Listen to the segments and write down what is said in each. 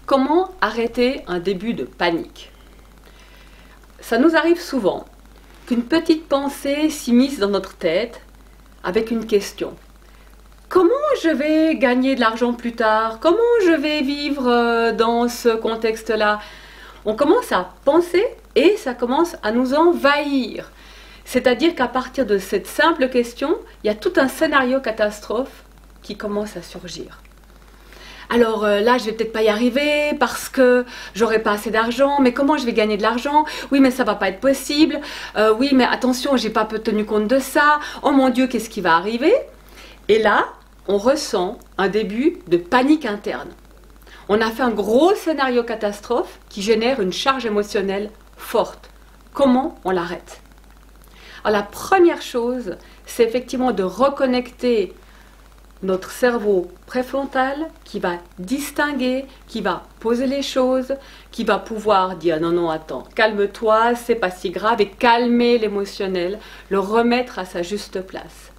Comment arrêter un début de panique? Ça nous arrive souvent qu'une petite pensée s'immisce dans notre tête avec une question. Comment je vais gagner de l'argent plus tard? Comment je vais vivre dans ce contexte-là? On commence à penser et ça commence à nous envahir. C'est-à-dire qu'à partir de cette simple question, il y a tout un scénario catastrophe qui commence à surgir. Alors là, je vais peut-être pas y arriver parce que j'aurai pas assez d'argent. Mais comment je vais gagner de l'argent? Oui, mais ça va pas être possible. Oui, mais attention, j'ai pas tenu compte de ça. Oh mon Dieu, qu'est-ce qui va arriver? Et là, on ressent un début de panique interne. On a fait un gros scénario catastrophe qui génère une charge émotionnelle forte. Comment on l'arrête? Alors la première chose, c'est effectivement de reconnecter notre cerveau préfrontal qui va distinguer, qui va poser les choses, qui va pouvoir dire non, non, attends, calme-toi, c'est pas si grave, et calmer l'émotionnel, le remettre à sa juste place.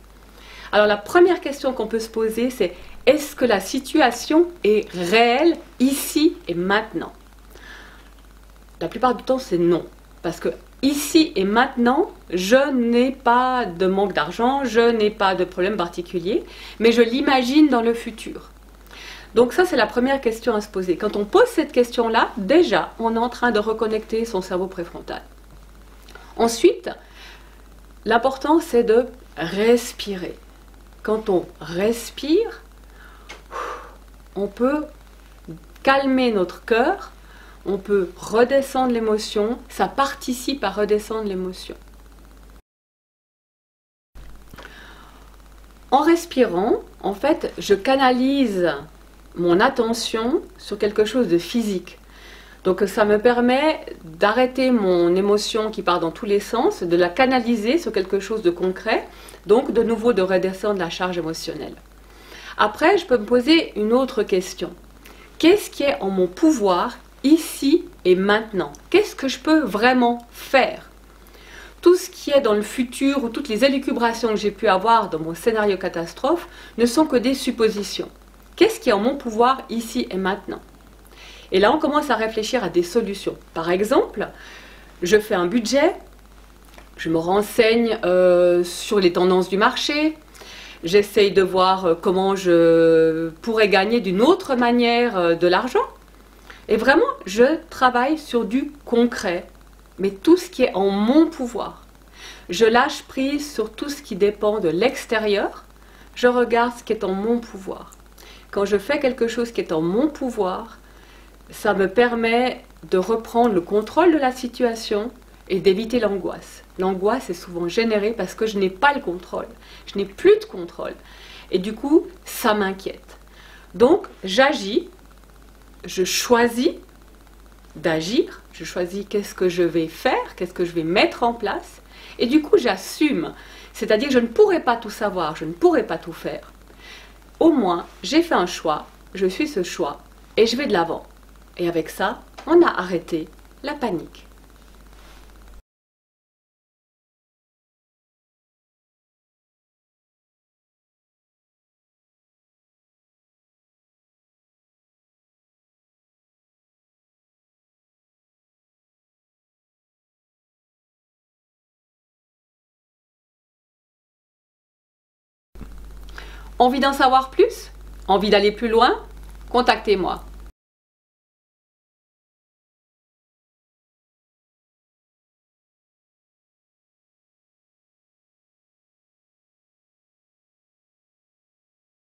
Alors la première question qu'on peut se poser, c'est est-ce que la situation est réelle ici et maintenant? La plupart du temps, c'est non, parce que ici et maintenant, je n'ai pas de manque d'argent, je n'ai pas de problème particulier, mais je l'imagine dans le futur. Donc ça, c'est la première question à se poser. Quand on pose cette question-là, déjà, on est en train de reconnecter son cerveau préfrontal. Ensuite, l'important, c'est de respirer. Quand on respire, on peut calmer notre cœur, on peut redescendre l'émotion, ça participe à redescendre l'émotion. En respirant, en fait, je canalise mon attention sur quelque chose de physique. Donc ça me permet d'arrêter mon émotion qui part dans tous les sens, de la canaliser sur quelque chose de concret, donc de nouveau de redescendre la charge émotionnelle. Après, je peux me poser une autre question. Qu'est-ce qui est en mon pouvoir ici et maintenant? Qu'est-ce que je peux vraiment faire? Tout ce qui est dans le futur ou toutes les élucubrations que j'ai pu avoir dans mon scénario catastrophe ne sont que des suppositions. Qu'est-ce qui est en mon pouvoir ici et maintenant? Et là, on commence à réfléchir à des solutions. Par exemple, je fais un budget, je me renseigne sur les tendances du marché, j'essaye de voir comment je pourrais gagner d'une autre manière de l'argent. Et vraiment, je travaille sur du concret, mais tout ce qui est en mon pouvoir. Je lâche prise sur tout ce qui dépend de l'extérieur, je regarde ce qui est en mon pouvoir. Quand je fais quelque chose qui est en mon pouvoir, ça me permet de reprendre le contrôle de la situation et d'éviter l'angoisse. L'angoisse est souvent générée parce que je n'ai pas le contrôle, je n'ai plus de contrôle. Et du coup, ça m'inquiète. Donc, j'agis, je choisis d'agir, je choisis qu'est-ce que je vais faire, qu'est-ce que je vais mettre en place, et du coup j'assume, c'est-à-dire que je ne pourrai pas tout savoir, je ne pourrai pas tout faire. Au moins, j'ai fait un choix, je suis ce choix, et je vais de l'avant. Et avec ça, on a arrêté la panique. Envie d'en savoir plus? Envie d'aller plus loin? Contactez-moi.